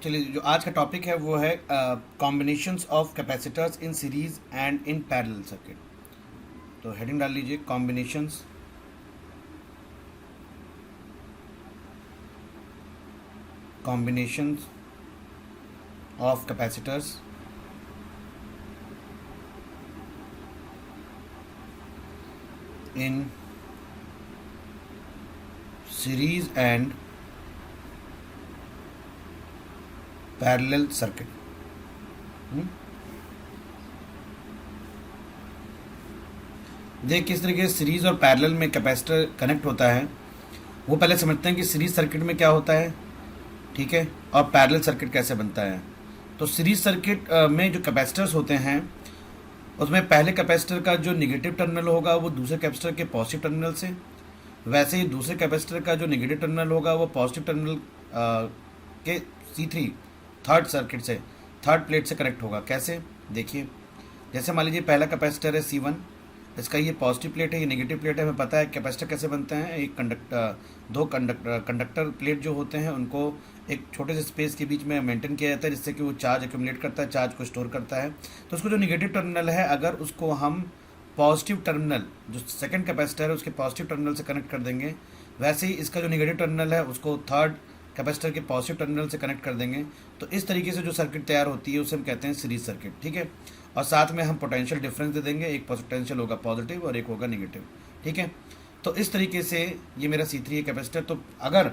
चलिए, जो आज का टॉपिक है वो है combinations of capacitors in series and in parallel circuit. तो हेडिंग डाल लीजिए combinations of capacitors in series and parallel circuit. देख किस तरीके से सीरीज और पैरेलल में कैपेसिटर कनेक्ट होता है वो पहले समझते हैं कि सीरीज सर्किट में क्या होता है, ठीक है, और पैरेलल सर्किट कैसे बनता है। तो सीरीज सर्किट में जो कैपेसिटर्स होते हैं उसमें पहले कैपेसिटर का जो निगेटिव टर्मिनल होगा वो दूसरे कैपेसिटर के पॉजिटिव टर्मिनल से, वैसे ही दूसरे कैपेसिटर का जो निगेटिव टर्मिनल होगा वो पॉजिटिव टर्मिनल के C3 थर्ड सर्किट से, थर्ड प्लेट से कनेक्ट होगा। कैसे, देखिए, जैसे मान लीजिए पहला कैपेसिटर है C1, इसका ये पॉजिटिव प्लेट है, ये नेगेटिव प्लेट है। हमें पता है कैपेसिटर कैसे बनते हैं, एक दो कंडक्टर प्लेट जो होते हैं उनको एक छोटे से स्पेस के बीच में मेंटेन किया जाता है जिससे कि वो चार्ज एक्यूमुलेट करता है, चार्ज को स्टोर करता है। तो उसको जो नेगेटिव टर्मिनल है अगर उसको हम पॉजिटिव टर्मिनल, जो सेकंड कैपेसिटर है उसके पॉजिटिव टर्मिनल से कनेक्ट कर देंगे, वैसे ही इसका जो नेगेटिव टर्मिनल है उसको थर्ड कैपेसिटर के पॉजिटिव टर्मिनल से कनेक्ट कर देंगे। तो इस तरीके से जो सर्किट तैयार होती है उसे हम कहते हैं सीरीज सर्किट, ठीक है। और साथ में हम पोटेंशियल डिफरेंस दे देंगे, एक पोटेंशियल होगा पॉजिटिव और एक होगा नेगेटिव, ठीक है। तो इस तरीके से ये मेरा C3 है कैपेसिटर। तो अगर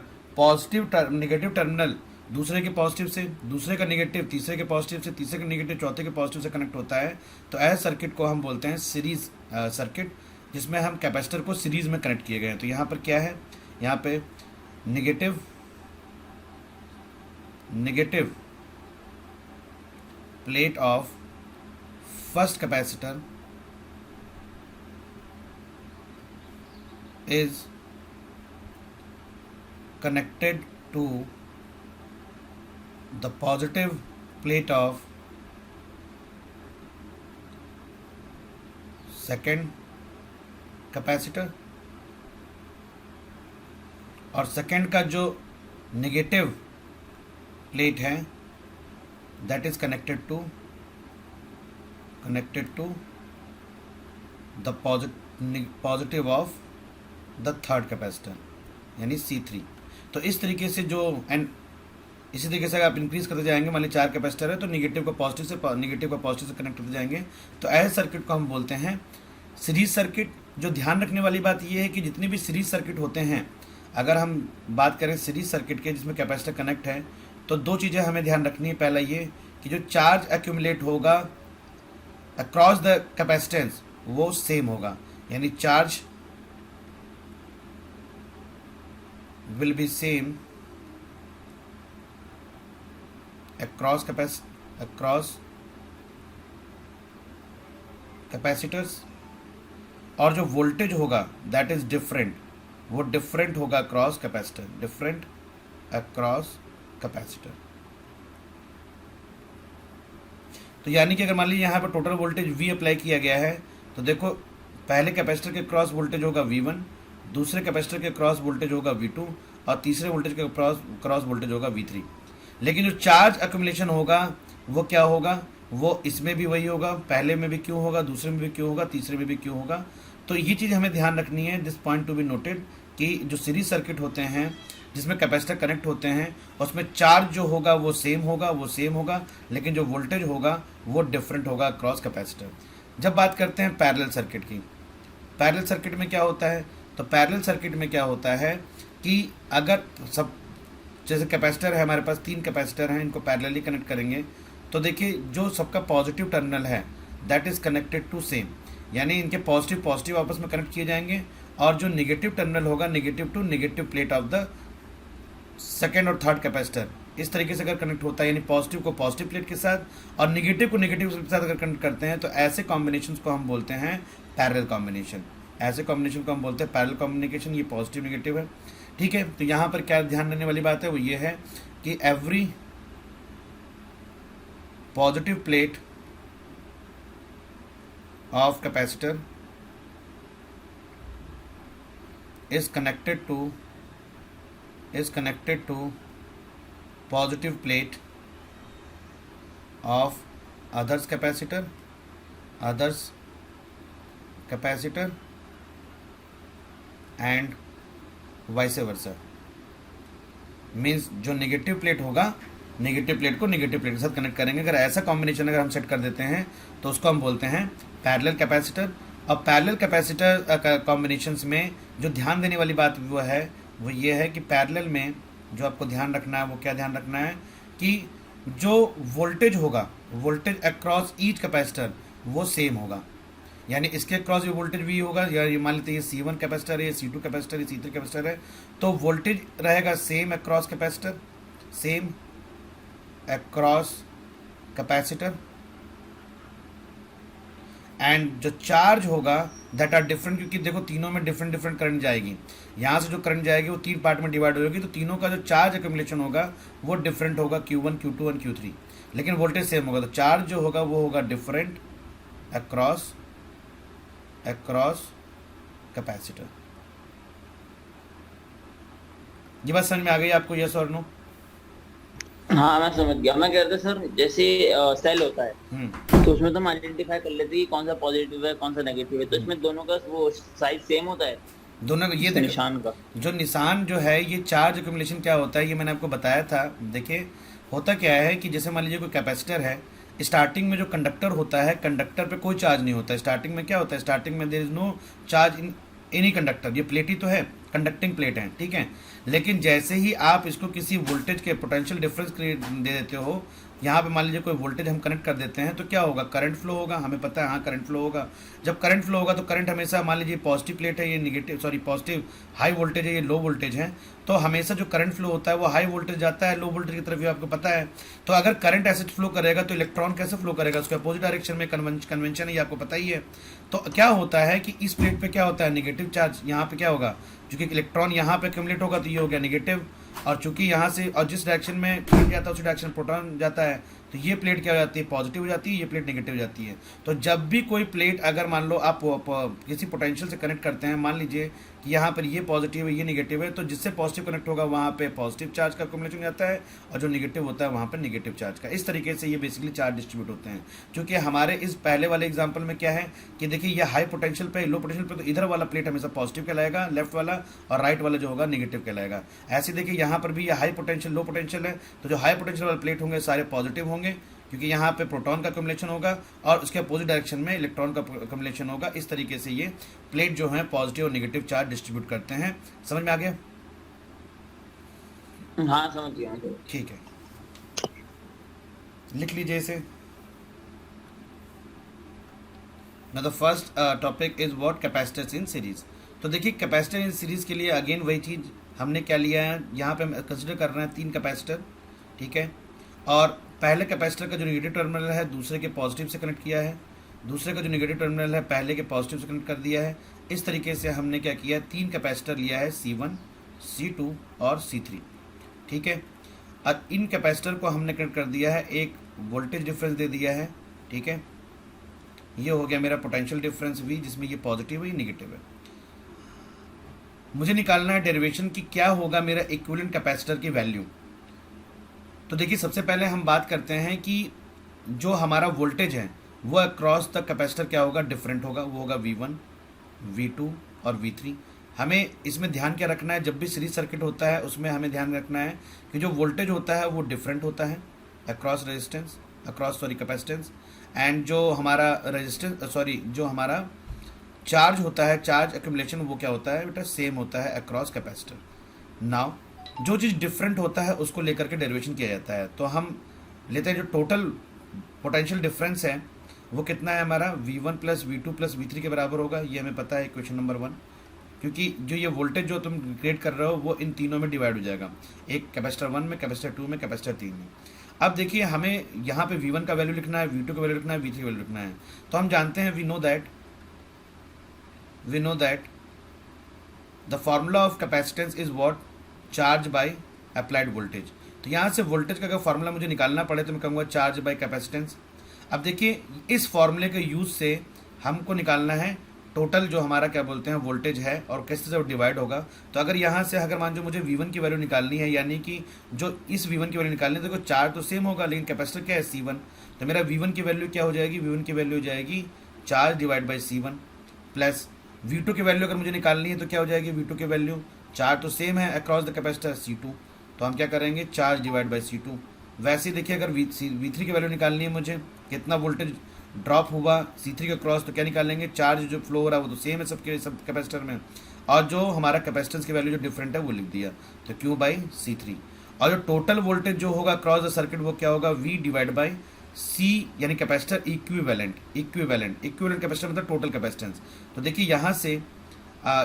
नेगेटिव टर्मिनल दूसरे के पॉजिटिव से, दूसरे का नेगेटिव तीसरे के पॉजिटिव से, तीसरे का नेगेटिव चौथे के पॉजिटिव से कनेक्ट होता है तो ऐसे सर्किट को हम बोलते हैं सीरीज सर्किट, जिसमें हम कैपेसिटर को सीरीज में कनेक्ट किए गए हैं। तो यहाँ पर क्या है, यहाँ पे negative plate of first capacitor is connected to the positive plate of second capacitor, और सेकंड का जो नेगेटिव प्लेट है that is connected to the positive of the third capacitor यानी C3। तो इस तरीके से जो एंड इसी तरीके से अगर आप इंक्रीज करते जाएंगे, मान लीजिए 4 कैपेसिटर है तो नेगेटिव को पॉजिटिव से कनेक्ट करते जाएंगे। तो ऐसे सर्किट को हम बोलते हैं सीरीज सर्किट। जो ध्यान रखने वाली बात यह है कि जितने भी सीरीज सर्किट होते हैं, अगर हम बात करें सीरीज सर्किट के जिसमें कैपेसिटर कनेक्ट है, तो दो चीज़ें हमें ध्यान रखनी है। पहला ये कि जो चार्ज एक्यूमुलेट होगा अक्रॉस द कैपेसिटेंस वो सेम होगा, यानी charge will be same across capacitors, और जो वोल्टेज होगा दैट इज डिफरेंट, वो डिफरेंट होगा अक्रॉस कैपेसिटर। तो यानी कि अगर मान लीजिए यहाँ पर टोटल वोल्टेज V अप्लाई किया गया है तो देखो पहले कैपेसिटर के क्रॉस वोल्टेज होगा V1, दूसरे कैपेसिटर के क्रॉस वोल्टेज होगा V2 और तीसरे वोल्टेज के क्रॉस वोल्टेज होगा V3। लेकिन जो चार्ज एक्यूमुलेशन होगा वो क्या होगा, वो इसमें भी वही होगा, पहले में भी क्यों होगा, दूसरे में भी क्यों होगा, तीसरे में भी क्यों होगा। तो ये चीज़ हमें ध्यान रखनी है, this point to be noted, कि जो सीरीज सर्किट होते हैं जिसमें कैपेसिटर कनेक्ट होते हैं उसमें चार्ज जो होगा वो सेम होगा, लेकिन जो वोल्टेज होगा वो डिफरेंट होगा अक्रॉस कैपेसिटर। जब बात करते हैं पैरेलल सर्किट की, पैरेलल सर्किट में क्या होता है, तो पैरेलल सर्किट में क्या होता है कि अगर सब जैसे कैपेसिटर है, हमारे पास 3 कैपेसिटर हैं, इनको पैरेलली कनेक्ट करेंगे तो देखिए जो सबका पॉजिटिव टर्मिनल है that is connected to same, यानी इनके पॉजिटिव आपस में कनेक्ट किए जाएंगे, और जो नेगेटिव टर्मिनल होगा negative to negative plate of the second और थर्ड कैपेसिटर, इस तरीके से अगर कनेक्ट होता है, यानी पॉजिटिव को पॉजिटिव प्लेट के साथ और नेगेटिव को नेगेटिव के साथ अगर कनेक्ट करते हैं तो ऐसे कॉम्बिनेशन को हम बोलते हैं पैरेलल कॉम्बिनेशन। ऐसे कॉम्बिनेशन को हम बोलते हैं पैरेलल कॉम्बिनेशन। ये पॉजिटिव नेगेटिव है, ठीक है। तो यहाँ पर क्या ध्यान देने वाली बात है वो ये है कि every positive plate of capacitor is connected to positive plate of others capacitor and vice versa. Means जो नेगेटिव प्लेट होगा, नेगेटिव प्लेट को नेगेटिव प्लेट के साथ कनेक्ट करेंगे। अगर ऐसा कॉम्बिनेशन अगर हम सेट कर देते हैं तो उसको हम बोलते हैं पैरेलल कैपेसिटर। और पैरेलल कैपेसिटर कॉम्बिनेशंस में जो ध्यान देने वाली बात वो ये है कि पैरेलल में जो आपको ध्यान रखना है वो क्या ध्यान रखना है कि जो वोल्टेज होगा, वोल्टेज अक्रॉस ईच कैपेसिटर वो सेम होगा। यानी इसके क्रॉस भी वोल्टेज भी होगा, या ये मान लेते हैं ये C1 कैपेसिटर है, ये C2 कैपेसिटर है, C3 कैपेसिटर है, तो वोल्टेज रहेगा same across capacitor, same across capacitor. And जो चार्ज होगा दैट आर डिफरेंट, क्योंकि देखो तीनों में डिफरेंट डिफरेंट करंट जाएगी। यहाँ से जो करंट जाएगी वो 3 पार्ट में डिवाइड हो जाएगी, तो तीनों का जो चार्ज एक्यूमुलेशन होगा वो डिफरेंट होगा, Q1 Q2 और Q3, लेकिन वोल्टेज सेम होगा। तो चार्ज जो होगा वो होगा डिफरेंट अक्रॉस कैपेसिटर। ये बात समझ में आ गई आपको, यस और नो? हाँ मैं समझ गया। मैं कह रहा था सर, जैसे सेल होता है तो उसमें तो हम आइडेंटिफाई कर लेते हैं कि कौन सा पॉजिटिव है कौन सा नेगेटिव है, तो इसमें दोनों का वो साइज सेम होता है दोनों का। ये इसके निशान का। जो निशान जो है ये चार्ज एक्यूमुलेशन क्या होता है, ये मैंने आपको बताया था। देखिए होता क्या है कि जैसे मान लीजिए कोई कैपेसिटर है, स्टार्टिंग में जो कंडक्टर होता है, कंडक्टर पे कोई चार्ज नहीं होता है। स्टार्टिंग में क्या होता है, स्टार्टिंग में there is no charge in any conductor. ये प्लेट ही तो है, कंडक्टिंग प्लेट है, ठीक है। लेकिन जैसे ही आप इसको किसी वोल्टेज के पोटेंशियल डिफरेंस दे देते हो, यहाँ पे मान लीजिए कोई वोल्टेज हम कनेक्ट कर देते हैं, तो क्या होगा, करंट फ्लो होगा। हमें पता है हाँ करंट फ्लो होगा। जब करंट फ्लो होगा तो करंट हमेशा, मान लीजिए पॉजिटिव प्लेट है, ये नेगेटिव पॉजिटिव हाई वोल्टेज है, ये लो वोल्टेज है, तो हमेशा जो करंट फ्लो होता है वो हाई वोल्टेज जाता है लो वोल्टेज की तरफ, ये आपको पता है। तो अगर करंट ऐसे फ्लो करेगा तो इलेक्ट्रॉन कैसे फ्लो करेगा, उसके अपोजिट डायरेक्शन में कन्वेंशन है, ये आपको पता ही है। तो क्या होता है कि इस प्लेट पे क्या होता है, नेगेटिव चार्ज। यहाँ पे क्या होगा, क्योंकि इलेक्ट्रॉन यहाँ पे एक्यूमुलेट होगा तो ये हो गया नेगेटिव, और चूंकि यहाँ से और जिस डायरेक्शन में करंट जाता है उसी डायरेक्शन प्रोटॉन जाता है, तो ये प्लेट क्या हो जाती है, पॉजिटिव हो जाती है, ये प्लेट नेगेटिव हो जाती है। तो जब भी कोई प्लेट अगर मान लो आप किसी पोटेंशियल से कनेक्ट करते हैं, मान लीजिए कि यहाँ पर ये पॉजिटिव है ये नेगेटिव है, तो जिससे पॉजिटिव कनेक्ट होगा वहाँ पे पॉजिटिव चार्ज का एक्यूमुलेशन जाता है, और जो नेगेटिव होता है वहाँ पर नेगेटिव चार्ज का। इस तरीके से ये बेसिकली चार्ज डिस्ट्रीब्यूट होते हैं। क्योंकि हमारे इस पहले वाले एग्जाम्पल में क्या है कि देखिए ये हाई पोटेंशियल पे लो पोटेंशियल पे, तो इधर वाला प्लेट हमेशा पॉजिटिव कहलाएगा लेफ्ट वाला, और राइट वाला जो होगा नेगेटिव कहलाएगा। ऐसे देखिए यहाँ पर भी ये हाई पोटेंशियल लो पोटेंशियल है, तो जो हाई पोटेंशियल वाले प्लेट होंगे सारे पॉजिटिव होंगे, क्योंकि यहाँ पे प्रोटॉन का कम्युलेशन होगा, और उसके अपोजिट डायरेक्शन में इलेक्ट्रॉन का कम्युलेशन होगा। इस तरीके से ये प्लेट जो है पॉजिटिव और नेगेटिव चार्ज डिस्ट्रीब्यूट करते हैं। समझ में आ गया? हाँ समझ गया। ठीक है, लिख लीजिए इसे। Now the first topic is what capacitors in series। तो देखिए कैपेसिटर इन सीरीज के लिए अगेन वही चीज़ हमने क्या लिया है, यहाँ पे हम कंसिडर कर रहे हैं 3 कैपेसिटर, ठीक है। और पहले कैपेसिटर का जो नेगेटिव टर्मिनल है दूसरे के पॉजिटिव से कनेक्ट किया है, दूसरे का जो नेगेटिव टर्मिनल है पहले के पॉजिटिव से कनेक्ट कर दिया है। इस तरीके से हमने क्या किया, 3 कैपेसिटर लिया है, C1 C2 और C3, ठीक है। और इन कैपेसिटर को हमने कनेक्ट कर दिया है, एक वोल्टेज डिफरेंस दे दिया है, ठीक है। ये हो गया मेरा पोटेंशियल डिफरेंस V, जिसमें ये पॉजिटिव है ये नेगेटिव है। मुझे निकालना है डेरिवेशन की क्या होगा मेरा इक्विवेलेंट कैपेसिटर की वैल्यू। तो देखिए सबसे पहले हम बात करते हैं कि जो हमारा वोल्टेज है वो अक्रॉस द कैपेसिटर क्या होगा, डिफरेंट होगा। वो होगा V1 V2 और V3। हमें इसमें ध्यान क्या रखना है, जब भी सीरीज सर्किट होता है उसमें हमें ध्यान रखना है कि जो वोल्टेज होता है वो डिफरेंट होता है अक्रॉस रेजिस्टेंस, कैपेसिटेंस। एंड जो हमारा जो हमारा चार्ज होता है, चार्ज एक्यूमुलेशन, वो क्या होता है बेटा, सेम होता है अक्रॉस कैपेसिटर। नाउ जो चीज़ डिफरेंट होता है उसको लेकर के डेरिवेशन किया जाता है। तो हम लेते हैं जो टोटल पोटेंशियल डिफरेंस है वो कितना है हमारा, V1 plus V2 plus V3 के बराबर होगा। ये हमें पता है क्वेश्चन नंबर 1, क्योंकि जो ये वोल्टेज जो तुम क्रिएट कर रहे हो वो इन तीनों में डिवाइड हो जाएगा, एक कैपेसिटर 1 में, कैपेसिटर 2 में, कैपेसिटर 3 में। अब देखिए हमें यहाँ पे V1 का वैल्यू लिखना है, V2 का वैल्यू लिखना है, V3 का वैल्यू लिखना है। तो हम जानते हैं, we know that the formula of capacitance is what, charge by applied voltage. तो यहाँ से वोल्टेज का अगर फॉर्मूला मुझे निकालना पड़े तो मैं कहूँगा चार्ज बाय कैपेसिटेंस। अब देखिए इस फॉर्मूले के यूज़ से हमको निकालना है टोटल जो हमारा क्या बोलते हैं वोल्टेज है और किस तरह से वो डिवाइड होगा। तो अगर यहाँ से अगर मान लो मुझे V1 की वैल्यू निकालनी है, यानी कि जो इस V1 की वैल्यू निकालनी है, तो देखो चार्ज तो सेम होगा लेकिन कैपेसिटर क्या है C1, तो मेरा V1 की वैल्यू क्या हो जाएगी, V1 की वैल्यू हो जाएगी charge divide by C1 plus V2 की वैल्यू अगर मुझे निकालनी है तो क्या हो जाएगी, V2 की वैल्यू चार्ज तो सेम है अक्रॉस द कैपेसिटर C2, तो हम क्या करेंगे चार्ज डिवाइड बाई C2। वैसे ही देखिए अगर V3 की वैल्यू निकालनी है मुझे, कितना वोल्टेज ड्रॉप हुआ C3 के क्रॉस, तो क्या निकालेंगे, चार्ज जो फ्लो हो रहा है वो तो सेम है सबके सब कैपेसिटर में, और जो हमारा कैपेसिटेंस की वैल्यू जो डिफरेंट है वो लिख दिया, तो Q बाई C3। और जो टोटल वोल्टेज जो होगा क्रॉस द सर्किट वो क्या होगा, V डिवाइड बाई C, यानी कैपेसिटर इक्विवेलेंट कैपेसिटर मतलब टोटल कैपेसिटेंस। तो देखिए यहाँ से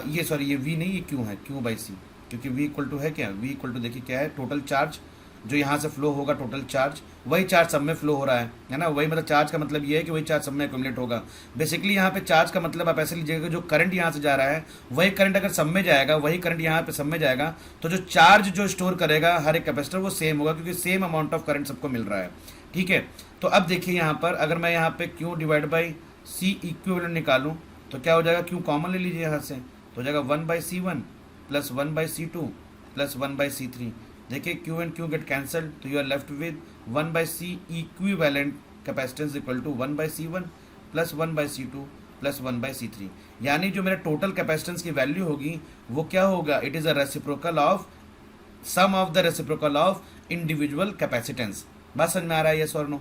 ये सॉरी ये V नहीं, ये Q है, Q बाई C, क्योंकि V इक्वल टू है क्या, V इक्वल टू देखिए क्या है, टोटल चार्ज जो यहाँ से फ्लो होगा, टोटल चार्ज वही चार्ज सब में फ्लो हो रहा है ना, वही मतलब चार्ज का मतलब ये है कि वही चार्ज सब में एक्यूमुलेट होगा। बेसिकली यहाँ पे चार्ज का मतलब आप ऐसे लीजिएगा, जो करंट यहाँ से जा रहा है वही करंट अगर सब में जाएगा, वही करंट यहाँ पे सब में जाएगा, तो जो चार्ज जो स्टोर करेगा हर एक कैपेसिटर वो सेम होगा, क्योंकि सेम अमाउंट ऑफ करंट सबको मिल रहा है। ठीक है, तो अब देखिए यहाँ पर अगर मैं यहाँ पे Q divide by C equivalent निकालूँ तो क्या हो जाएगा, Q कॉमन ले लीजिए यहाँ से, तो हो जाएगा 1/C1 plus 1/C2 plus 1/C3। देखिए Q and Q get cancelled, तो you are left with 1/C equivalent capacitance equal to 1/C1 plus 1/C2 plus 1/C3, यानी जो मेरा टोटल कैपेसिटेंस की वैल्यू होगी वो क्या होगा, it is a reciprocal of sum of the reciprocal of individual capacitance. बात समझ में आ रहा है, यस और नो?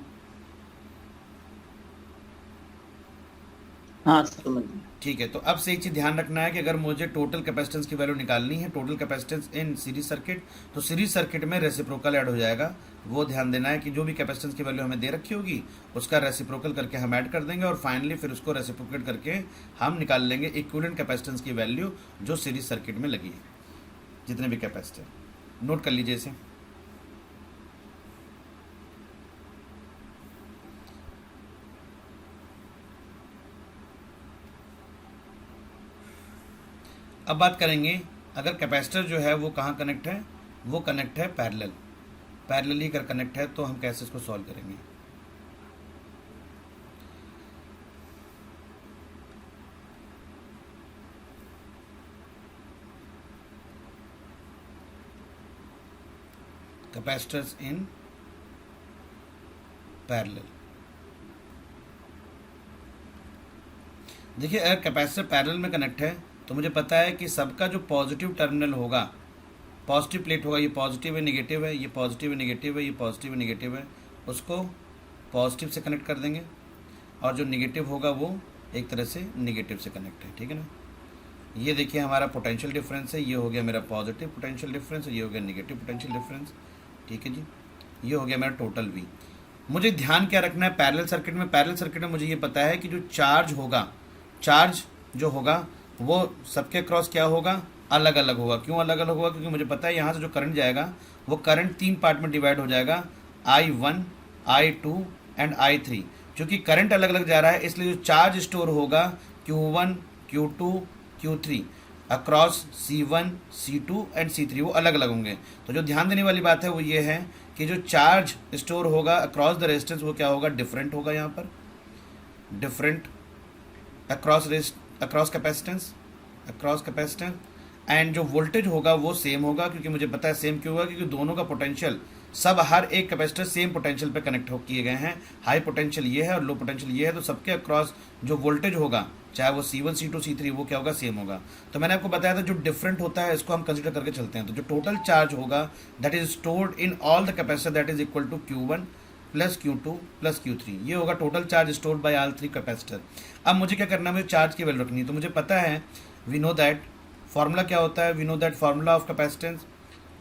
हाँ समझ गया। ठीक है, तो अब से एक चीज़ ध्यान रखना है कि अगर मुझे टोटल कैपेसिटेंस की वैल्यू निकालनी है, total capacitance in series circuit, तो सीरीज सर्किट में रेसिप्रोकल ऐड हो जाएगा। वो ध्यान देना है कि जो भी कैपेसिटेंस की वैल्यू हमें दे रखी होगी उसका रेसिप्रोकल करके हम ऐड कर देंगे, और फाइनली फिर उसको रेसिप्रोकेट करके हम निकाल लेंगे इक्विवेलेंट कैपेसिटेंस की वैल्यू जो सीरीज सर्किट में लगी है, जितने भी कैपेसिटर। नोट कर लीजिए इसे। अब बात करेंगे अगर कैपेसिटर जो है वो कहाँ कनेक्ट है, वो कनेक्ट है पैरेलली अगर कनेक्ट है तो हम कैसे इसको सॉल्व करेंगे। कैपेसिटर्स इन पैरेलल, देखिए अगर कैपेसिटर पैरेलल में कनेक्ट है तो मुझे पता है कि सबका जो पॉजिटिव टर्मिनल होगा, पॉजिटिव प्लेट होगा, ये पॉजिटिव है नेगेटिव है, ये पॉजिटिव है नेगेटिव है, ये पॉजिटिव है नेगेटिव है, उसको पॉजिटिव से कनेक्ट कर देंगे, और जो नेगेटिव होगा वो एक तरह से नेगेटिव से कनेक्ट है। ठीक है ना, ये देखिए हमारा पोटेंशियल डिफरेंस है, ये हो गया मेरा पॉजिटिव पोटेंशियल डिफरेंस, ये हो गया नेगेटिव पोटेंशियल डिफरेंस। ठीक है जी, ये हो गया मेरा टोटल V। मुझे ध्यान क्या रखना है, पैरेलल सर्किट में मुझे ये पता है कि जो चार्ज होगा, चार्ज जो होगा वो सबके क्रॉस क्या होगा, अलग अलग होगा। क्यों अलग अलग होगा, क्योंकि मुझे पता है यहाँ से जो करंट जाएगा वो करंट 3 पार्ट में डिवाइड हो जाएगा, I1 I2 एंड I3। क्योंकि करंट अलग अलग जा रहा है इसलिए जो चार्ज स्टोर होगा Q1 Q2 Q3 across C1 C2 and C3 वो अलग अलग होंगे। तो जो ध्यान देने वाली बात है वो ये है कि जो चार्ज स्टोर होगा अक्रॉस द रेजिस्टेंस वो क्या होगा, डिफरेंट होगा, यहाँ पर डिफरेंट अक्रॉस कैपेसिटेंस एंड जो वोल्टेज होगा वो सेम होगा, क्योंकि मुझे पता है सेम क्यों होगा, क्योंकि दोनों का पोटेंशियल सब हर एक कैपेसिटर सेम पोटेंशियल पे कनेक्ट हो किए गए हैं। हाई पोटेंशियल ये है और लो पोटेंशियल ये है, तो सबके अक्रॉस जो वोल्टेज होगा चाहे वो C1 C2 C3 वो क्या होगा, सेम होगा। तो मैंने आपको बताया था जो डिफरेंट होता है इसको हम कंसिडर करके चलते हैं। तो जो टोटल चार्ज होगा that is stored in all the capacitor that is equal to Q1 plus Q2 plus Q3, ये होगा total charge stored by all 3 capacitor. अब मुझे क्या करना है, मुझे चार्ज की वैल्यू रखनी है। तो मुझे पता है, वी नो दैट फार्मूला क्या होता है, we know that formula of capacitance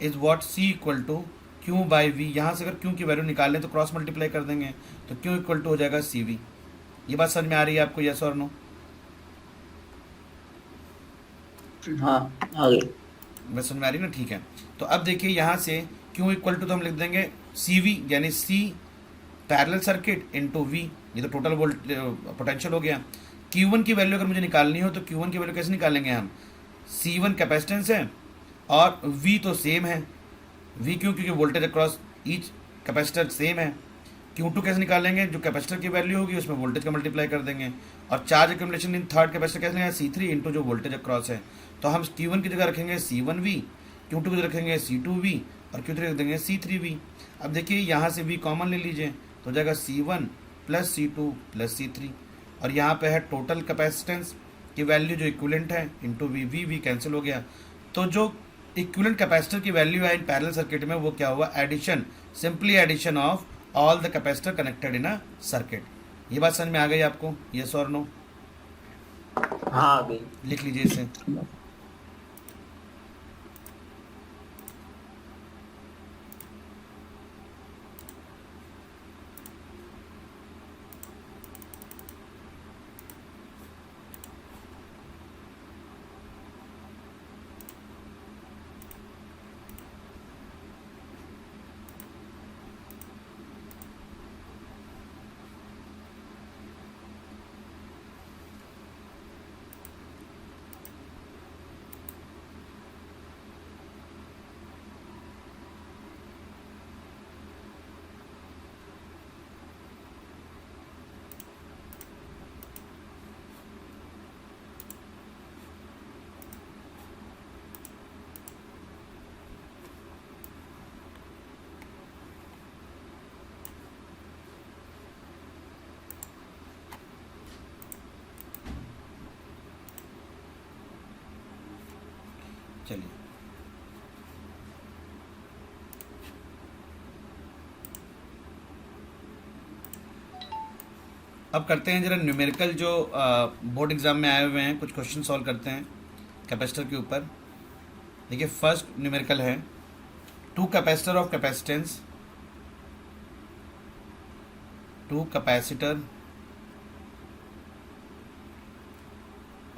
is what C equal to Q by V। यहाँ से अगर Q की वैल्यू निकाल लें तो क्रॉस मल्टीप्लाई कर देंगे, तो Q इक्वल टू हो जाएगा CV। ये बात समझ में आ रही है आपको, यस और नो? हाँ आ गई। बस समझ में आ रही ना, ठीक है। तो अब देखिए यहाँ से Q इक्वल टू तो हम लिख देंगे CV, यानी C parallel circuit into V, ये तो टोटल वोल्ट पोटेंशियल हो गया। Q1 की वैल्यू अगर मुझे निकालनी हो तो Q1 की वैल्यू कैसे निकालेंगे हम, C1 कैपेसिटेंस है और V तो सेम है, V क्यों, क्योंकि voltage across each capacitor same है। Q2 कैसे निकालेंगे, जो कैपेसिटर की वैल्यू होगी उसमें वोल्टेज का मल्टीप्लाई कर देंगे, और charge accumulation in third capacitor कैसे लेंगे, C3 इंटू जो वोल्टेज अक्रॉस है। तो हम Q1 की जगह रखेंगे C1V, Q2 की जगह रखेंगे C2V, और Q3 रख देंगे C3V। अब देखिए यहाँ से V कॉमन ले लीजिए, तो हो जाएगा C1 plus C2 plus C3, और यहाँ पे है टोटल कैपेसिटेंस की वैल्यू जो इक्विवेलेंट है इंटू V कैंसिल हो गया। तो जो इक्विवेलेंट कैपेसिटर की वैल्यू है इन पैरेलल सर्किट में वो क्या हुआ, addition, simply addition of all the capacitor connected in a circuit. ये बात समझ में आ गई आपको, यस और नो? हाँ आ गई। लिख लीजिए इसे। चलिए अब करते हैं जरा न्यूमेरिकल, जो बोर्ड एग्जाम में आए हुए हैं, कुछ क्वेश्चन सॉल्व करते हैं कैपेसिटर के ऊपर। देखिए फर्स्ट न्यूमेरिकल है, two capacitor of capacitance, two capacitor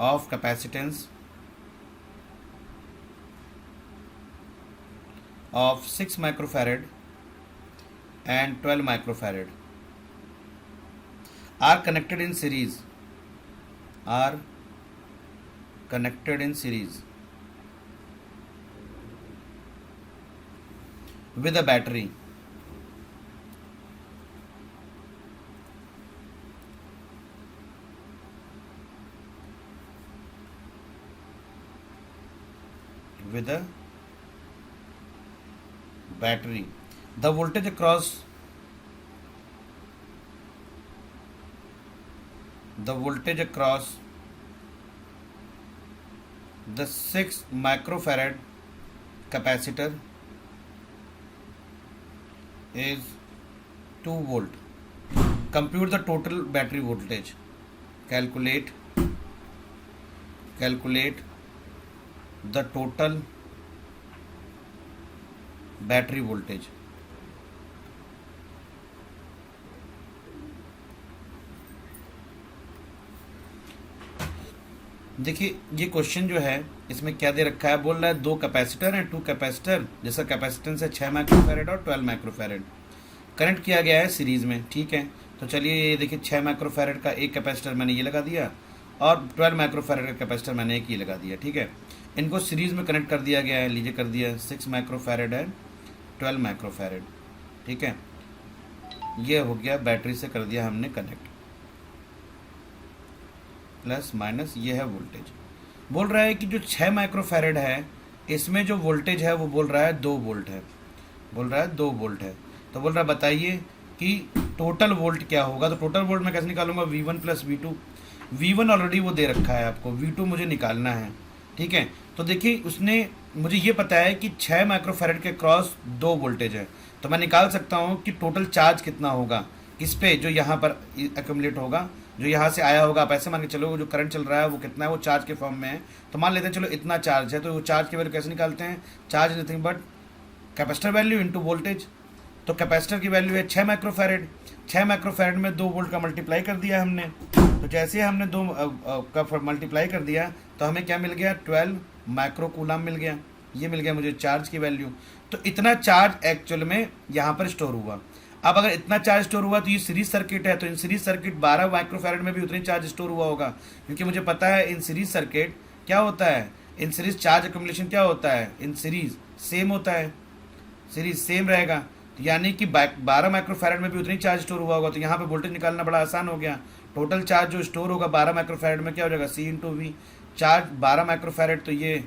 of capacitance of 6 microfarad and 12 microfarad are connected in series, are connected in series with a battery, with a battery. The voltage across the 6 microfarad capacitor is 2 volt. Compute the total battery voltage. Calculate the total battery voltage. देखिए ये question जो है इसमें क्या दे रखा है, बोल रहा है दो कैपेसिटर हैं, टू कैपेसिटर, जैसा कैपेसिटेंस है 6 माइक्रोफैरेड और 12 माइक्रोफैरेड, कनेक्ट किया गया है सीरीज में, ठीक है। तो चलिए ये देखिए 6 माइक्रोफैरेड का एक कैपेसिटर मैंने ये लगा दिया, और 12 माइक्रोफैरेड का कैपेसिटर मैंने एक ये लगा दिया, ठीक है। इनको सीरीज में कनेक्ट कर दिया गया है, लीजिए कर दिया, 6 माइक्रोफैरेड है 12 माइक्रोफैरेड, ठीक है। ये हो गया, बैटरी से कर दिया हमने कनेक्ट, प्लस माइनस, ये है वोल्टेज। बोल रहा है कि जो 6 माइक्रोफैरेड है इसमें जो वोल्टेज है वो बोल रहा है 2 वोल्ट है, बोल रहा है 2 वोल्ट है। तो बोल रहा है बताइए कि टोटल वोल्ट क्या होगा। तो टोटल वोल्ट मैं कैसे निकालूंगा, V1 plus V2। V1 already वो दे रखा है आपको, V2 मुझे निकालना है, ठीक है। तो देखिए उसने मुझे ये पता है कि 6 माइक्रोफैरेड के क्रॉस 2 वोल्टेज है, तो मैं निकाल सकता हूँ कि टोटल चार्ज कितना होगा किस पे, जो यहाँ पर एक्यूमुलेट होगा, जो यहाँ से आया होगा। आप ऐसे मान के चलो जो करंट चल रहा है वो कितना है, वो चार्ज के फॉर्म में है। तो मान लेते हैं चलो इतना चार्ज है, तो वो चार्ज की वैल्यू कैसे निकालते हैं, charge nothing but capacitor value into voltage. तो कैपेसिटर की वैल्यू है 6 माइक्रोफैरेड, 6 माइक्रोफैरेड में 2 वोल्ट का मल्टीप्लाई कर दिया हमने। तो जैसे हमने 2 का मल्टीप्लाई कर दिया तो हमें क्या मिल गया, 12 माइक्रो कूलम मिल गया। ये मिल गया मुझे चार्ज की वैल्यू। तो इतना चार्ज एक्चुअल में यहाँ पर स्टोर हुआ। अब अगर इतना चार्ज स्टोर हुआ तो ये सीरीज सर्किट है, तो इन सीरीज सर्किट 12 माइक्रोफैरेड में भी उतनी चार्ज स्टोर हुआ होगा, क्योंकि मुझे पता है इन सीरीज सर्किट क्या होता है, इन सीरीज चार्ज एक्यूमुलेशन क्या होता है, इन सीरीज सेम होता है, सीरीज सेम रहेगा। तो यानी कि 12 माइक्रोफैरड में भी उतनी चार्ज स्टोर हुआ होगा, तो यहाँ पे वोल्टेज निकालना बड़ा आसान हो गया। टोटल चार्ज जो स्टोर होगा 12 माइक्रोफैरड में क्या हो जाएगा, C into V. Charge 12 microfarad, तो ये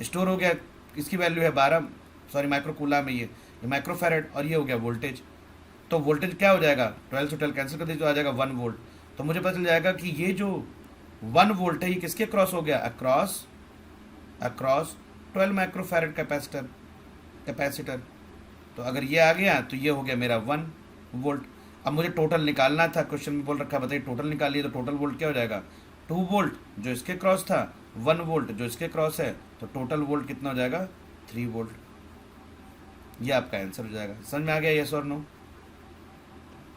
स्टोर हो गया, इसकी वैल्यू है 12, सॉरी माइक्रोकूलम में, ये माइक्रोफैरड, और ये हो गया वोल्टेज। तो वोल्टेज क्या हो जाएगा, 12 से 12 कैंसिल कर दीजिए तो आ जाएगा 1 वोल्ट। तो मुझे पता चल जाएगा कि ये जो 1 वोल्ट है ये किसके क्रॉस हो गया, अक्रॉस 12 माइक्रोफैरड कैपेसिटर। तो अगर ये आ गया तो ये हो गया मेरा 1 वोल्ट। अब मुझे टोटल निकालना था, क्वेश्चन में बोल रखा है बताइए टोटल निकालिए, तो टोटल वोल्ट क्या हो जाएगा, 2 वोल्ट जो इसके क्रॉस था, 1 वोल्ट जो इसके क्रॉस है, तो टोटल वोल्ट कितना हो जाएगा, 3 वोल्ट। ये आपका आंसर हो जाएगा। समझ में आ गया, यस और नो?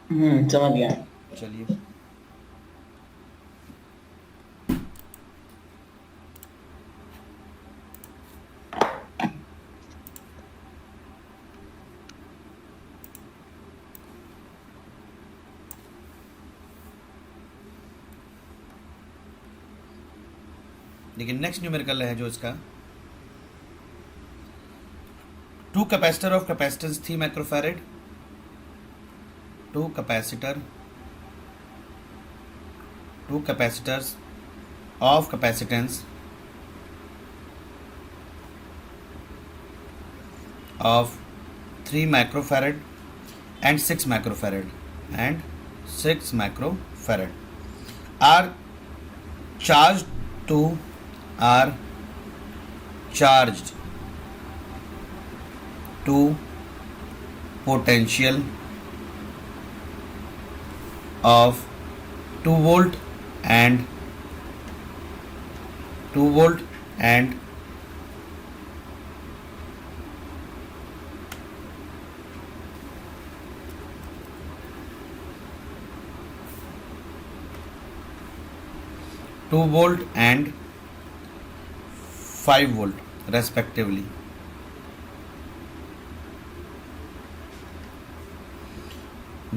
समझ गया। चलिए, लेकिन नेक्स्ट न्यूमेरिकल है जो इसका, 2 capacitor of capacitance 3 microfarad, 2 capacitors of capacitance of 3 microfarad and 6 microfarad are charged to potential of 2 volt and 5 volt respectively.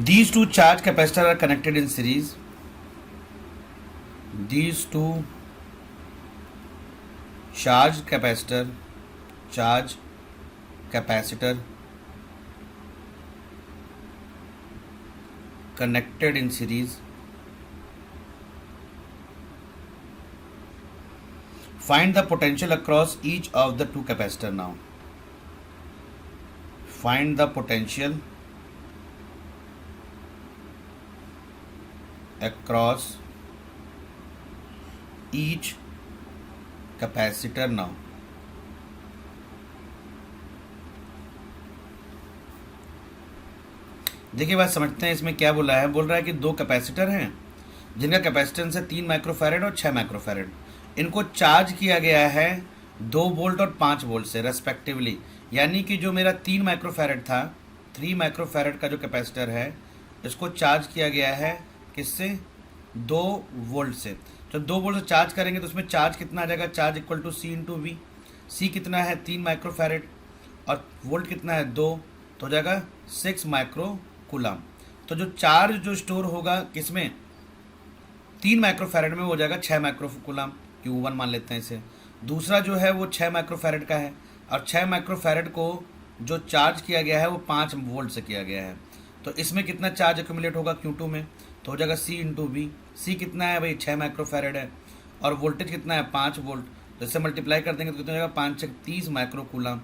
These two charge capacitors are connected in series. These two charge capacitor connected in series. Find the potential across each of the two capacitor now. Find the potential across each capacitor now. देखिए बात समझते हैं, इसमें क्या बोला है, बोल रहा है कि 2 कैपेसिटर हैं जिनका कैपेसिटेंस है 3 माइक्रोफैरड और 6 माइक्रोफैरड। इनको चार्ज किया गया है 2 वोल्ट और 5 वोल्ट से रेस्पेक्टिवली। यानी कि जो मेरा 3 माइक्रोफैरड था, 3 माइक्रोफैरड का जो कैपेसिटर है इसको चार्ज किया गया है किससे, 2 वोल्ट से। जब 2 वोल्ट से चार्ज करेंगे तो उसमें चार्ज कितना आ जाएगा, charge equal to C into V. C कितना है 3 माइक्रोफैरड और वोल्ट कितना है 2, तो हो जाएगा 6 माइक्रोकूलम। तो जो चार्ज जो स्टोर होगा किसमें, 3 माइक्रोफैरड में, हो जाएगा 6 माइक्रोकूलम, Q1 मान लेते हैं इसे। दूसरा जो है वो 6 माइक्रोफैरड का है और 6 माइक्रोफैरड को जो चार्ज किया गया है वो 5 वोल्ट से किया गया है। तो इसमें कितना चार्ज एक्यूमुलेट होगा Q2 में, तो हो जाएगा C इंटू वी। सी कितना है भाई, 6 माइक्रोफैरड है और वोल्टेज कितना है 5 वोल्ट, तो इससे मल्टीप्लाई कर देंगे तो कितना हो जाएगा, 5 से 30 माइक्रोकूलम।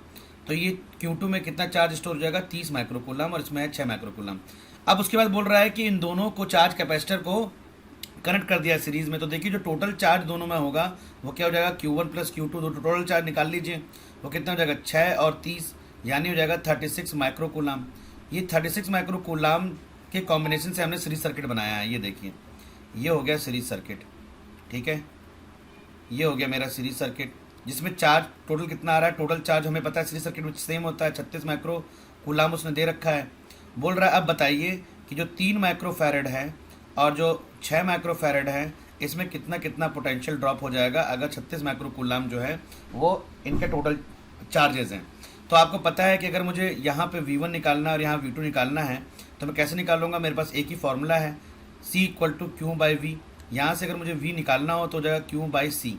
तो ये Q2 में कितना चार्ज स्टोर हो जाएगा, 30 माइक्रोकूलम, और इसमें है 6 माइक्रोकूलम। अब उसके बाद बोल रहा है कि इन दोनों को चार्ज कैपेसिटर को कनेक्ट कर दिया सीरीज में। तो देखिए जो टोटल चार्ज दोनों में होगा वो क्या हो जाएगा, Q1 प्लस Q2, तो टोटल चार्ज निकाल लीजिए, वो कितना हो जाएगा 6 और 30, यानी हो जाएगा 36 माइक्रोकूलम। ये 36 माइक्रोकूलम के कॉम्बिनेशन से हमने सीरीज सर्किट बनाया है। ये देखिए ये हो गया सीरीज सर्किट, ठीक है, ये हो गया मेरा सीरीज सर्किट जिसमें चार्ज टोटल कितना आ रहा है, टोटल चार्ज हमें पता है सीरीज सर्किट में सेम होता है 36 माइक्रोकूलम उसने दे रखा है। बोल रहा है अब बताइए कि जो 3 माइक्रोफैरड है और जो 6 माइक्रोफैरड है इसमें कितना कितना पोटेंशियल ड्रॉप हो जाएगा अगर 36 माइक्रोकूलम जो है वो इनके टोटल चार्जेस हैं। तो आपको पता है कि अगर मुझे यहाँ पे V1 निकालना है और यहाँ V2 निकालना है तो मैं कैसे निकालूंगा, मेरे पास एक ही फॉर्मूला है, C equal to Q by V. यहाँ से अगर मुझे V निकालना हो तो हो जाएगा Q बाई सी।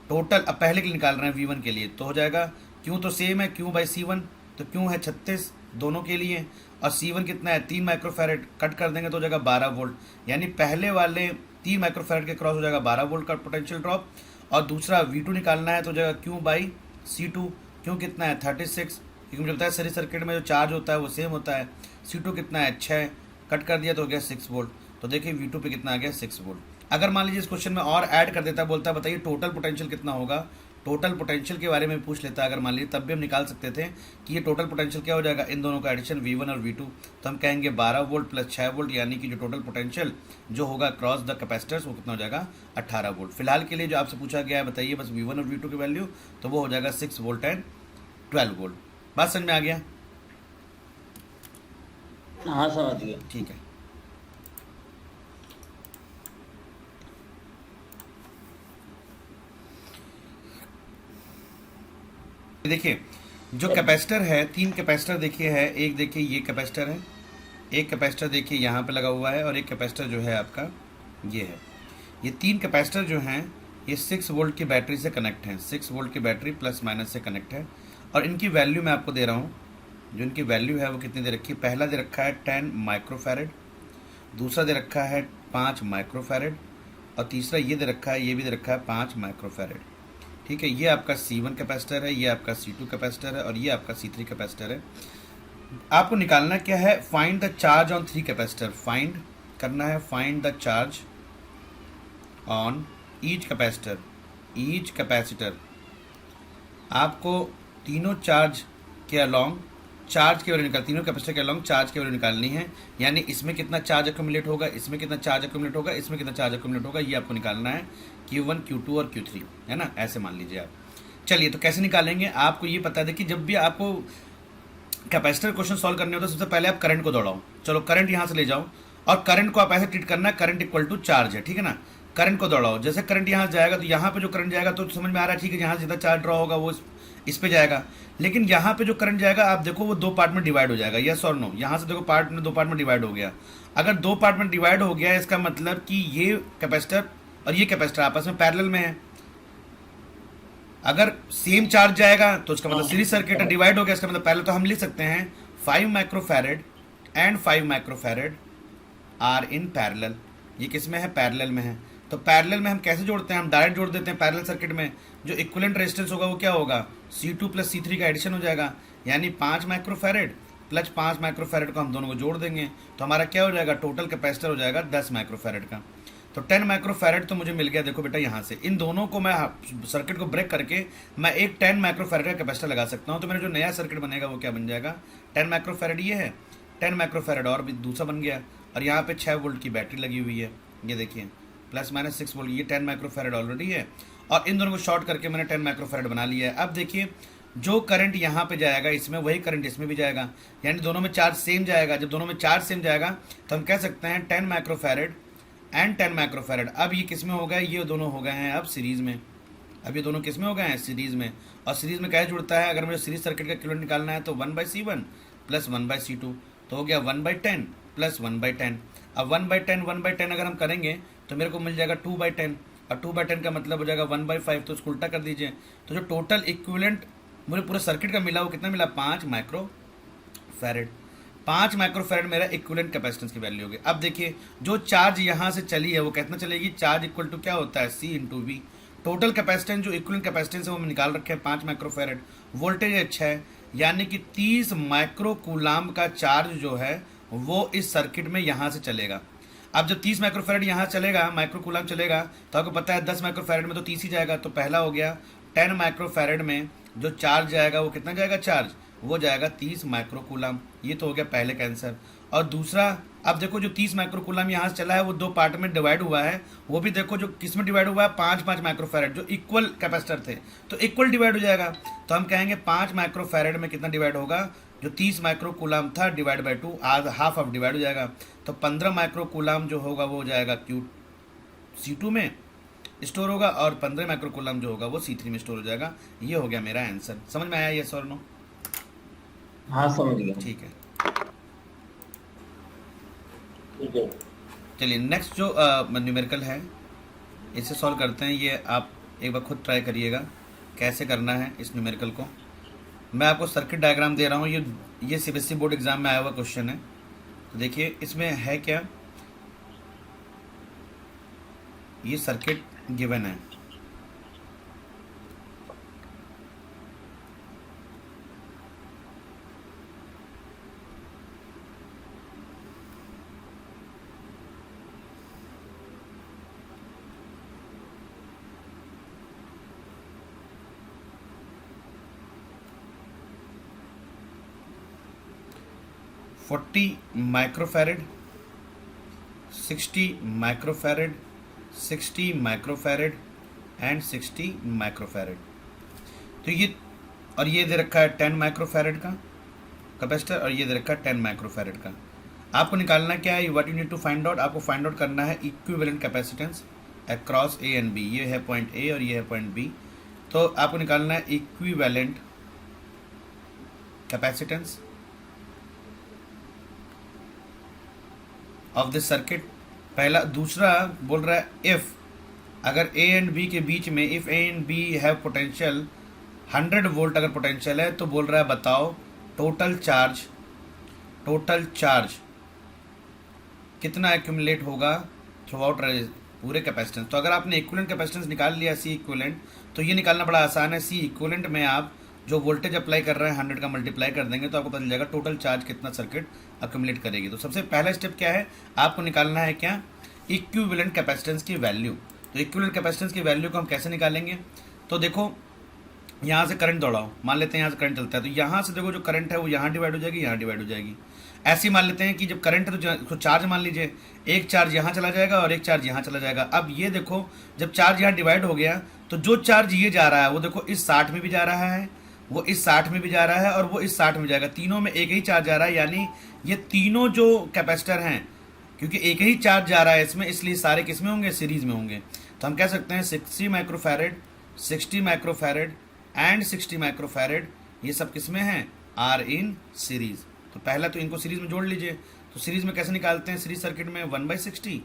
टोटल अब पहले के लिए निकाल रहे हैं V1 के लिए, तो हो जाएगा Q तो सेम है Q बाई C1, तो Q है 36 दोनों के लिए, और C1 कितना है 3 माइक्रोफैरेड, कट कर देंगे तो हो जाएगा 12 वोल्ट, यानी पहले वाले 3 माइक्रोफैरेड के क्रॉस हो जाएगा 12 वोल्ट का पोटेंशियल ड्रॉप। और दूसरा V2 निकालना है तो हो जाएगा Q बाई C2, क्यों कितना है 36, क्योंकि मुझे पता है सीरीज सर्किट में जो चार्ज होता है वो सेम होता है। C2 कितना है 6, कट कर दिया तो हो गया 6 वोल्ट। तो देखिए V2 पे कितना आ गया 6 वोल्ट। अगर मान लीजिए इस क्वेश्चन में और ऐड कर देता है, बोलता है बताइए टोटल पोटेंशियल कितना होगा, टोटल पोटेंशियल के बारे में पूछ लेता है अगर मान लीजिए, तब भी हम निकाल सकते थे कि ये टोटल पोटेंशियल क्या हो जाएगा, इन दोनों का एडिशन V1 और V2। तो हम कहेंगे 12 वोल्ट प्लस 6 वोल्ट, यानी कि जो टोटल पोटेंशियल जो होगा क्रॉस द कैपेसिटर्स वो कितना हो जाएगा 18 वोल्ट। फिलहाल के लिए जो आपसे पूछा गया है बताइए बस V1 और V2 की वैल्यू, तो वो हो जाएगा 6 वोल्ट एंड 12 वोल्ट। बात समझ में आ गया? हाँ समझ गया। ठीक है। देखिए जो कैपेसिटर है, 3 कैपेसिटर देखिए है, एक देखिए ये कैपेसिटर है, एक कैपेसिटर देखिए यहाँ पे लगा हुआ है, और एक कैपेसिटर जो है आपका ये है। ये 3 कैपेसिटर जो हैं ये 6 वोल्ट की बैटरी से कनेक्ट हैं, 6 वोल्ट की बैटरी प्लस माइनस से कनेक्ट है। और इनकी वैल्यू मैं आपको दे रहा हूँ, जो इनकी वैल्यू है वो कितनी दे रखी है। पहला दे रखा है 10 माइक्रोफैरेड, दूसरा दे रखा है 5 माइक्रोफैरेड, और तीसरा ये दे रखा है, ये भी दे रखा है 5 माइक्रोफैरेड। ठीक है, ये आपका C1 कैपेसिटर है, ये आपका C2 कैपेसिटर है, और ये आपका C3 कैपेसिटर है। आपको निकालना क्या है, find the charge on 3 capacitor. Find करना है, find the charge on each capacitor, each capacitor. आपको तीनों चार्ज के अलोंग चार्ज की वैल्यू निकाल, तीनों कैपेसिटर के अलोंग चार्ज की वैल्यू निकालनी है, यानी इसमें कितना चार्ज अक्यूमुलेट होगा, इसमें कितना चार्ज अक्यूमुलेट होगा, इसमें कितना चार्ज अक्यूमुलेट होगा, ये आपको निकालना है Q1 Q2 और Q3, है ना, ऐसे मान लीजिए आप। चलिए तो कैसे निकालेंगे, आपको ये पता है, देखिए जब भी आपको कैपेसिटर क्वेश्चन सॉल्व करने होता है सबसे पहले आप करंट को दौड़ाओ। चलो करंट यहाँ से ले जाओ, और करंट को आप ऐसे ट्रीट करना है, करंट इक्वल टू चार्ज है, ठीक है ना। करंट को दौड़ाओ, जैसे करंट यहाँ जाएगा तो यहाँ पे जो करंट जाएगा तो समझ में आ रहा है, ठीक है, यहाँ से जितना चार्ज ड्रॉ होगा वो इस पे जाएगा। लेकिन यहाँ पे जो करंट जाएगा आप देखो वो 2 पार्ट में डिवाइड हो जाएगा, यस और नो। यहाँ से देखो पार्ट में 2 पार्ट में डिवाइड हो गया। अगर 2 पार्ट में डिवाइड हो गया इसका मतलब कि ये कैपेसिटर और ये कैपेसिटर आपस में पैरेलल में है। अगर सेम चार्ज जाएगा तो उसका मतलब सीरीज सर्किट है, डिवाइड हो गया इसका मतलब पैरेलल। तो हम लिख सकते हैं 5 microfarad and 5 microfarad are in parallel. ये किस में है, पैरेलल में है। तो पैरेलल में हम कैसे जोड़ते हैं, हम डायरेक्ट जोड़ देते हैं पैरेलल सर्किट में। जो इक्विवेलेंट रेजिस्टेंस होगा वो क्या होगा, C2 प्लस C3 का एडिशन हो जाएगा, यानी 5 माइक्रोफैरेड प्लस 5 माइक्रोफैरेड को हम दोनों को जोड़ देंगे तो हमारा क्या हो जाएगा, टोटल कैपेसिटर हो जाएगा 10 माइक्रोफैरेड का। तो 10 माइक्रोफैरेड तो मुझे मिल गया। देखो बेटा यहाँ से इन दोनों को मैं सर्किट को ब्रेक करके मैं एक 10 माइक्रोफैरेड का कैपेसिटर लगा सकता हूँ। तो मेरा जो नया सर्किट बनेगा वो क्या बन जाएगा, 10 माइक्रोफैरेड ये है, 10 माइक्रोफैरेड और भी दूसरा बन गया, और यहाँ पे 6 वोल्ट की बैटरी लगी हुई है, ये देखिए प्लस माइनस 6 वोल्ट, ये 10 माइक्रोफैरेड ऑलरेडी है, और इन दोनों को शॉर्ट करके मैंने 10 माइक्रोफैरेड बना लिया है। अब देखिए जो करंट यहाँ पे जाएगा इसमें वही करंट इसमें भी जाएगा, यानी दोनों में चार्ज सेम जाएगा। जब दोनों में चार्ज सेम जाएगा तो हम कह सकते हैं 10 माइक्रोफैरेड एंड 10 माइक्रोफैरेड। अब ये किस में हो गए, ये दोनों हो गए हैं अब सीरीज में। अब ये दोनों किस में हो गए हैं, सीरीज में। और सीरीज में क्या जुड़ता है, अगर मुझे सीरीज सर्किट का इक्विवेलेंट निकालना है तो 1/C1 प्लस 1/C2, तो हो गया 1/10 प्लस 1/10। अब 1/10 1/10 अगर हम करेंगे तो मेरे को मिल जाएगा 2/10, और 2/10 का मतलब हो जाएगा 1/5, तो उसको उल्टा कर दीजिए। तो जो टोटल इक्विवेलेंट मुझे पूरे सर्किट का मिला वो कितना मिला, 5 माइक्रोफैरेड। 5 माइक्रोफैरेड मेरा इक्विवेलेंट कैपेसिटेंस की वैल्यू होगी। अब देखिए जो चार्ज यहाँ से चली है वो कितना चलेगी, चार्ज इक्वल टू क्या होता है, C into V। Total capacitance जो इक्विवेलेंट कैपेसिटेंस है वो हम निकाल रखे हैं 5 माइक्रोफैरेड, वोल्टेज है 6, यानी कि 30 माइक्रो कूलाम का चार्ज जो है वो इस सर्किट में यहाँ से चलेगा। अब जब 30 माइक्रोफैरेड यहाँ चलेगा, माइक्रो कूलाम चलेगा, तो आपको पता है 10 माइक्रोफैरेड में तो 30 ही जाएगा। तो पहला हो गया 10 माइक्रोफैरेड में जो चार्ज जाएगा वो कितना जाएगा, चार्ज वो जाएगा 30 माइक्रो कूलाम। ये तो हो गया पहले का आंसर। और दूसरा, अब देखो जो 30 माइक्रो कूलाम यहाँ से चला है वो 2 पार्ट में डिवाइड हुआ है, वो भी देखो जो किस में डिवाइड हुआ है, 5-5 माइक्रोफैरेड जो इक्वल कैपेसिटर थे, तो इक्वल डिवाइड हो जाएगा। तो हम कहेंगे 5 माइक्रोफैरेड में कितना डिवाइड होगा, जो 30 माइक्रो कूलाम था डिवाइड बाई 2, आज हाफ ऑफ डिवाइड हो जाएगा। तो 15 माइक्रो कूलाम जो होगा वो हो जाएगा C2 में स्टोर होगा, और 15 माइक्रो कूलाम जो होगा वो C3 में स्टोर हो जाएगा। ये हो गया मेरा आंसर। समझ में आया ये सर नो? हाँ समझ गया। ठीक है, ठीक है। चलिए नेक्स्ट जो न्यूमेरिकल है इसे सॉल्व करते हैं। ये आप एक बार खुद ट्राई करिएगा कैसे करना है इस न्यूमेरिकल को। मैं आपको सर्किट डायग्राम दे रहा हूँ, ये ये सीबीएसई बोर्ड एग्जाम में आया हुआ क्वेश्चन है। तो देखिए इसमें है क्या, ये सर्किट गिवन है, forty microfarad, 60 microfarad, 60 microfarad and 60 microfarad. तो ये, और ये दे रखा है 10 माइक्रोफैरड का कैपेसिटर, और ये दे रखा है 10 माइक्रोफैरड का। आपको निकालना क्या है, what you need to find out, आपको फाइंड आउट करना है equivalent capacitance across A and B. ये है पॉइंट ए और ये है पॉइंट बी। तो आपको निकालना है equivalent capacitance of this circuit. पहला। दूसरा बोल रहा है इफ, अगर ए एंड बी के बीच में, if A and B have potential 100 volt अगर पोटेंशियल है, तो बोल रहा है बताओ टोटल चार्ज कितना एक्यूमुलेट होगा थ्रू आउट पूरे कैपेसिटेंस। तो अगर आपने इक्विवेलेंट कैपेसिटेंस निकाल लिया सी इक्विवेलेंट, तो ये निकालना बड़ा आसान है। सी इक्विवेलेंट में आप जो वोल्टेज अप्लाई कर रहे हैं 100 का मल्टीप्लाई कर देंगे तो आपको पता चल जाएगा टोटल चार्ज कितना सर्किट अक्यूमुलेट करेगी। तो सबसे पहला स्टेप क्या है, आपको निकालना है क्या, इक्विवेलेंट कैपेसिटेंस की वैल्यू। तो इक्विवेलेंट कैपेसिटेंस की वैल्यू को हम कैसे निकालेंगे, तो देखो यहाँ से करंट दौड़ाओ, मान लेते हैं यहाँ से करंट चलता है, तो यहाँ से देखो जो करंट है वो यहाँ डिवाइड हो जाएगी, यहाँ डिवाइड हो जाएगी। ऐसे ही मान लेते हैं कि जब करंट है तो चार्ज मान लीजिए, एक चार्ज यहाँ चला जाएगा और एक चार्ज यहाँ चला जाएगा। अब ये देखो जब चार्ज यहाँ डिवाइड हो गया तो जो चार्ज ये जा रहा है वो देखो इस 60 में भी जा रहा है, वो इस 60 में भी जा रहा है और वो इस 60 में जाएगा। तीनों में एक ही चार्ज जा रहा है, यानी ये तीनों जो कैपेसिटर हैं, क्योंकि एक ही चार्ज जा रहा है इसमें, इसलिए सारे किस में होंगे, सीरीज में होंगे। तो हम कह सकते हैं 60 माइक्रोफैरड, 60 माइक्रोफैरड एंड 60 माइक्रोफैरड, ये सब किस में हैं, आर इन सीरीज। तो पहला तो इनको सीरीज में जोड़ लीजिए। तो सीरीज में कैसे निकालते हैं, सीरीज सर्किट में 1/60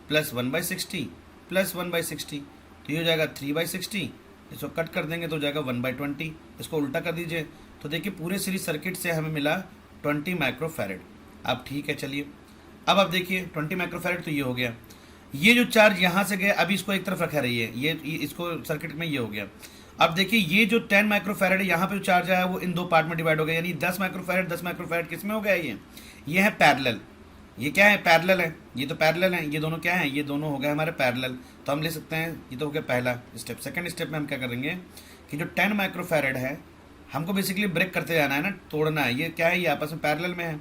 प्लस 1/60 प्लस 1/60, तो ये हो जाएगा 3/60। इसको कट कर देंगे तो हो जाएगा 1/20। इसको उल्टा कर दीजिए तो देखिए पूरे सीरीज सर्किट से हमें मिला 20 माइक्रोफैरड। अब ठीक है, चलिए अब आप देखिए 20 माइक्रोफैरड तो ये हो गया। ये जो चार्ज यहाँ से गया अभी इसको एक तरफ रखा रही है, ये इसको सर्किट में ये हो गया। अब देखिए ये जो 10 माइक्रोफैरड है यहाँ पे जो चार्ज आया है वो इन दो पार्ट में डिवाइड हो गया, यानी 10 माइक्रोफैरड 10 माइक्रोफैरड किस में हो गया, ये है पैरेलल। ये क्या है, पैरेलल है, ये तो पैरेलल है, ये दोनों क्या है, ये दोनों हो गए हमारे पैरेलल। तो हम ले सकते हैं, ये तो हो गया पहला स्टेप। सेकंड स्टेप में हम क्या करेंगे कि जो 10 माइक्रोफैरड है हमको बेसिकली ब्रेक करते जाना है ना, तोड़ना है। ये क्या है, ये आपस में पैरेलल में है,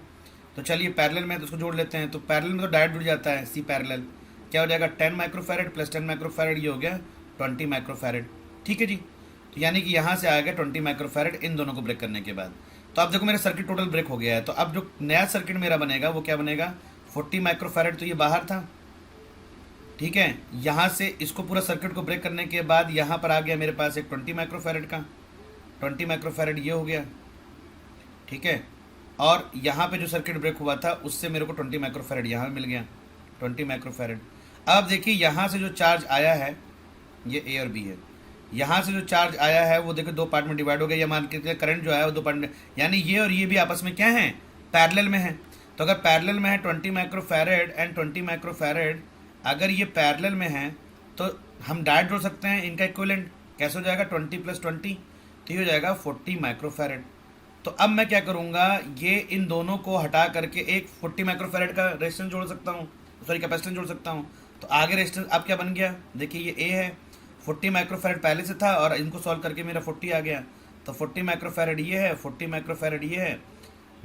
तो चलिए पैरेलल में है तो उसको जोड़ लेते हैं। तो पैरेलल में तो डायरेक्ट जुड़ जाता है, सी पैरेलल क्या हो जाएगा, 10 माइक्रोफैरड प्लस 10 माइक्रोफैरड, ये हो गया 20 माइक्रोफैरड। ठीक है जी, तो यानी कि यहाँ से आ गया 20 माइक्रोफैरड इन दोनों को ब्रेक करने के बाद। तो अब देखो मेरा सर्किट टोटल ब्रेक हो गया है। तो अब जो नया सर्किट मेरा बनेगा वो क्या बनेगा, 40 माइक्रोफैरड, तो ये बाहर था, ठीक है। यहाँ से इसको पूरा सर्किट को ब्रेक करने के बाद यहाँ पर आ गया मेरे पास एक 20 माइक्रोफैरड का, 20 माइक्रोफैरड ये हो गया, ठीक है। और यहाँ पे जो सर्किट ब्रेक हुआ था उससे मेरे को 20 माइक्रोफैरड यहाँ मिल गया, 20 माइक्रोफैरड। अब देखिए यहाँ से जो चार्ज आया है ये ए और बी है, यहाँ से जो चार्ज आया है वो देखो दो पार्ट में डिवाइड हो गया, या मान के करंट जो आया वो दो पार्ट में, यानी ये और ये भी आपस में क्या है, पैरेलल में है। तो अगर पैरेलल में है 20 माइक्रोफैरड एंड 20 माइक्रोफैरड, अगर ये पैरेलल में है तो हम डायरेक्ट जोड़ सकते हैं इनका इक्विवेलेंट। कैसे हो जाएगा, 20 प्लस 20, तो ये हो जाएगा 40 माइक्रोफैरड। तो अब मैं क्या करूँगा, ये इन दोनों को हटा करके एक 40 माइक्रोफैरड का रेजिस्टेंस जोड़ सकता हूँ, सॉरी कैपेसिटेंस जोड़ सकता हूँ। तो आगे रेजिस्टेंस अब क्या बन गया, देखिए ये ए है, 40 माइक्रोफैरड पहले से था और इनको सॉल्व करके मेरा 40 आ गया। तो 40 माइक्रोफैरड ये है, 40 माइक्रोफैरड ये है,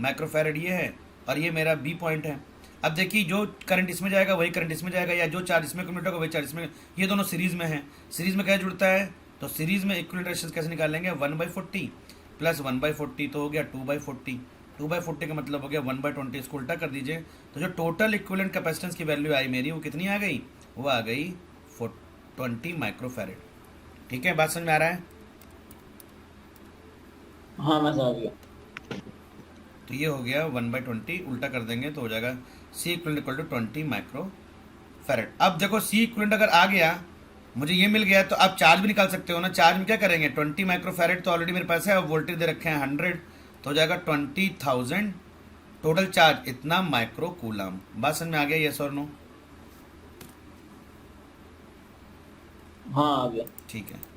माइक्रोफैरड ये है, और ये मेरा बी पॉइंट है। अब देखिए जो करंट इसमें जाएगा वही करंट इसमें जाएगा, या जो चार्ज इसमें कन्वर्ट होगा वही चार्ज इसमें, ये दोनों सीरीज में है। सीरीज में क्या जुड़ता है, तो सीरीज में इक्विवेलेंट रेजिस्टेंस कैसे निकालेंगे, 1/40 प्लस 1/40, तो हो गया 2/40। 2/40 का मतलब हो गया 1/20। इसको उल्टा कर दीजिए तो जो टोटल इक्विवेलेंट कैपेसिटेंस की वैल्यू आई मेरी वो कितनी आ गई, वो आ गई 20 माइक्रोफैरड। ठीक है, बात समझ में आ रहा है, हाँ मैं समझ गया। तो ये हो गया 1/20, उल्टा कर देंगे तो हो जाएगा C equivalent equal to 20 microfarad. अब देखो सी इक्विवेलेंट अगर आ गया, मुझे ये मिल गया, तो आप चार्ज भी निकाल सकते हो ना। चार्ज में क्या करेंगे, 20 माइक्रोफैरड तो ऑलरेडी मेरे पास है, अब वोल्टेज दे रखे हैं 100, तो हो जाएगा 20,000 टोटल चार्ज इतना माइक्रो कूलम। बात समझ में आ गया, यस और नो? हाँ आ गया। ठीक है।